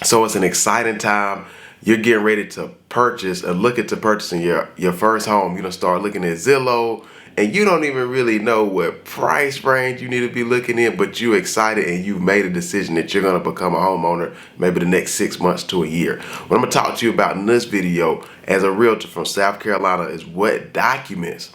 So it's an exciting time. You're getting ready to purchase or look into purchasing your first home. You're gonna start looking at Zillow, and you don't even really know what price range you need to be looking in, but you're excited and you've made a decision that you're gonna become a homeowner maybe the next 6 months to a year. What I'm gonna talk to you about in this video as a realtor from South Carolina is what documents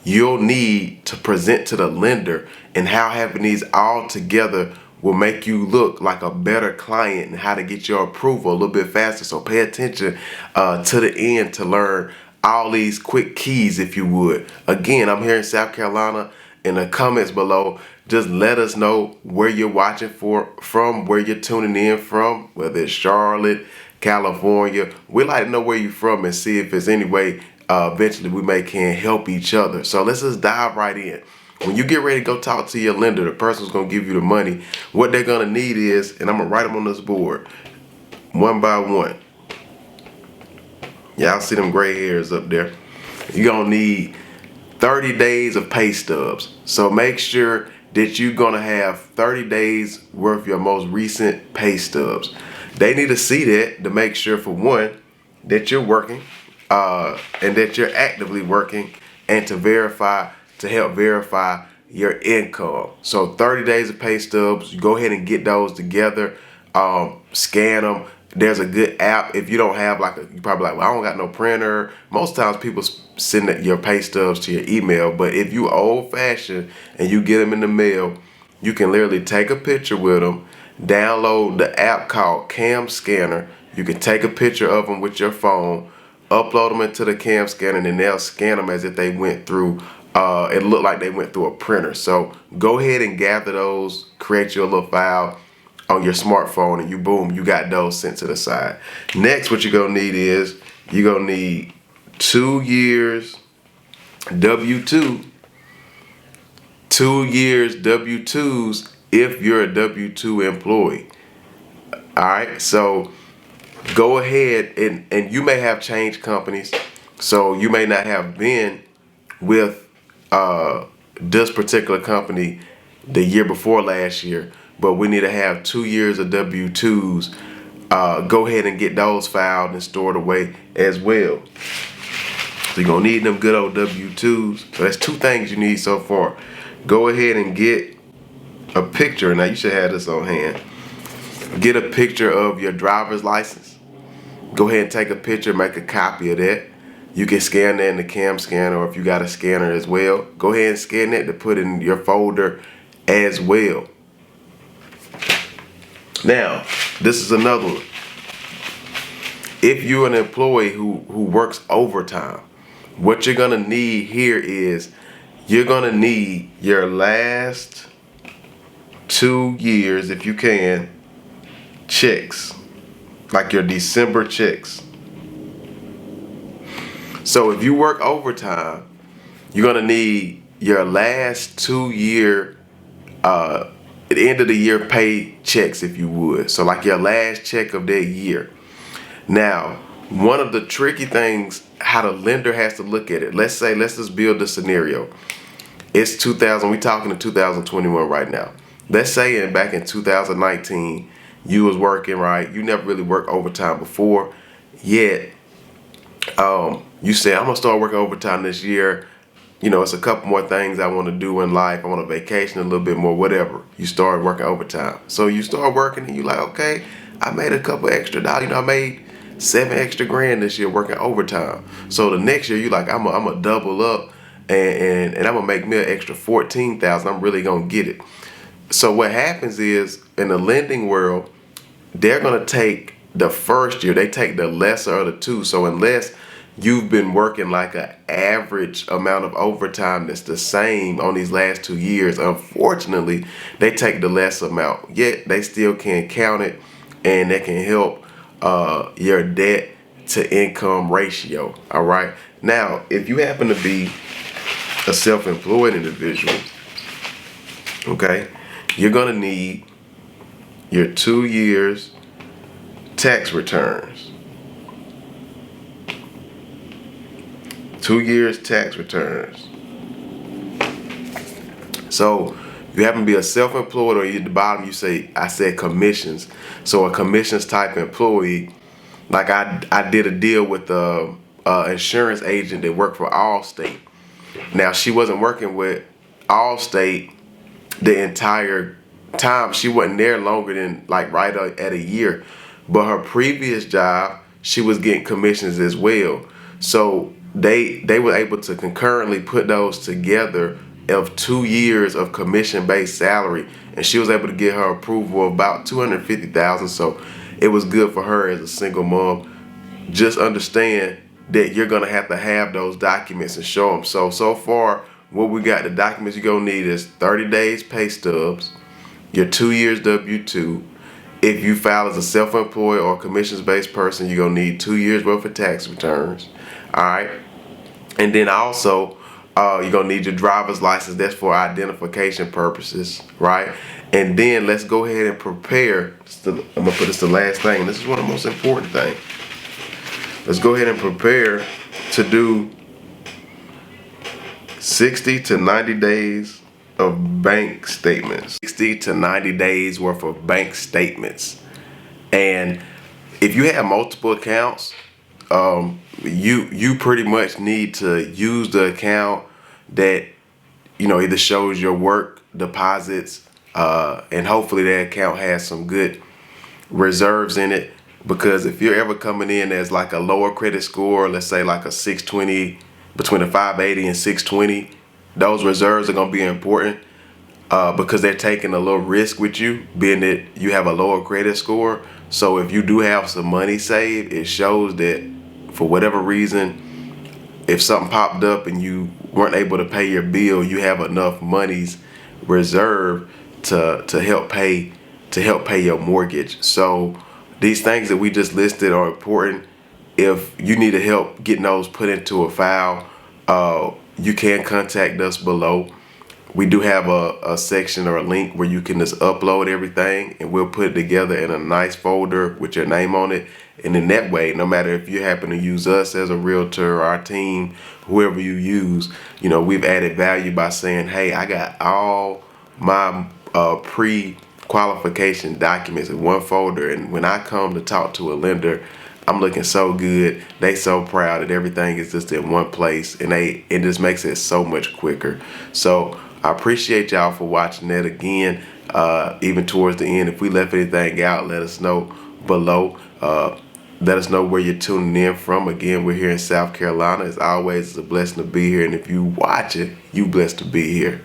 you'll need to present to the lender, and how having these all together will make you look like a better client, and how to get your approval a little bit faster. So pay attention to the end to learn all these quick keys, if you would. Again, I'm here in South Carolina. In the comments below, just let us know where you're watching from, where you're tuning in from, whether it's Charlotte, California. We like to know where you're from and see if there's any way eventually we can help each other. So let's just dive right in. When you get ready to go talk to your lender, the person who's going to give you the money, what they're going to need is, and I'm going to write them on this board one by one. Y'all see them gray hairs up there. You're going to need 30 days of pay stubs. So make sure that you're going to have 30 days worth of your most recent pay stubs. They need to see that to make sure, for one, that you're working and that you're actively working, and to help verify your income. So 30 days of pay stubs, you go ahead and get those together, scan them. There's a good app. If you don't have you're probably like, well, I don't got no printer. Most times people send your pay stubs to your email, but if you old fashioned and you get them in the mail, you can literally take a picture with them, download the app called Cam Scanner. You can take a picture of them with your phone, upload them into the Cam Scanner, and then they'll scan them as if they went through, it looked like they went through a printer. So go ahead and gather those, create your little file on your smartphone, and you got those sent to the side. Next, what you're gonna need is, you're gonna need 2 years W-2, 2 years W-2s if you're a W-2 employee. All right, so go ahead, and you may have changed companies, so you may not have been with this particular company the year before last year, but we need to have 2 years of W-2s. Go ahead and get those filed and stored away as well. So you're gonna need them good old W-2s. So that's 2 things you need so far. Go ahead and get a picture. Now you should have this on hand. Get a picture of your driver's license. Go ahead and take a picture, make a copy of that. You can scan that in the Cam Scanner, or if you got a scanner as well, go ahead and scan that to put in your folder as well. Now, this is another one. If you're an employee who works overtime, what you're gonna need here is, you're gonna need your last 2 years, if you can, checks, like your December checks. So if you work overtime, you're gonna need your last 2 year, at the end of the year pay checks, if you would. So like your last check of that year. Now, one of the tricky things, how the lender has to look at it. Let's just build a scenario. It's 2000. We talking to 2021 right now. Let's say back in 2019, you was working, right? You never really worked overtime before, yet you said, I'm gonna start working overtime this year. You know, it's a couple more things I want to do in life. I want to vacation a little bit more, whatever. You start working overtime. So you start working and you like, okay, I made a couple extra dollars. You know, I made 7 extra grand this year working overtime. So the next year you like, I'm gonna double up and I'm gonna make me an extra 14,000. I'm really gonna get it. So what happens is, in the lending world, they're gonna take the first year, they take the lesser of the two. So unless you've been working like an average amount of overtime that's the same on these last 2 years, unfortunately, they take the less amount. Yet they still can count it, and they can help your debt to income ratio. All right. Now, if you happen to be a self-employed individual, okay, you're gonna need your 2 years tax returns. 2 years tax returns. So You happen to be a self-employed, or at the bottom you say, I said commissions. So a commissions type employee, like I did a deal with a insurance agent that worked for Allstate. Now she wasn't working with Allstate the entire time. She wasn't there longer than like right at a year. But her previous job, she was getting commissions as well. So they were able to concurrently put those together of 2 years of commission based salary, and she was able to get her approval of about 250,000. So it was good for her as a single mom. Just understand that you're gonna have to have those documents and show them. So far, what we got, the documents you're gonna need is 30 days pay stubs, your 2 years W-2. If you file as a self-employed or commissions-based person, you're gonna need 2 years worth of tax returns. All right, and then also you're gonna need your driver's license. That's for identification purposes, right? And then let's go ahead and prepare. I'm gonna put this the last thing. This is one of the most important things. Let's go ahead and prepare to do 60 to 90 days of bank statements. 60 to 90 days worth of bank statements. And if you have multiple accounts, you pretty much need to use the account that either shows your work deposits, and hopefully that account has some good reserves in it. Because if you're ever coming in as like a lower credit score, let's say like a 620, between a 580 and 620, those reserves are going to be important, because they're taking a little risk with you, being that you have a lower credit score. So if you do have some money saved, it shows that for whatever reason, if something popped up and you weren't able to pay your bill, you have enough monies reserved to help pay your mortgage. So these things that we just listed are important. If you need help getting those put into a file, you can contact us below. We do have a section or a link where you can just upload everything, and we'll put it together in a nice folder with your name on it. And in that way, no matter if you happen to use us as a realtor or our team, whoever you use, we've added value by saying, hey, I got all my pre-qualification documents in one folder, and when I come to talk to a lender, I'm looking so good. They so proud that everything is just in one place, and it just makes it so much quicker. So I appreciate y'all for watching that again. Even towards the end, if we left anything out, let us know below. Let us know where you're tuning in from. Again, we're here in South Carolina. As always, it's a blessing to be here, and if you watch it, you blessed to be here.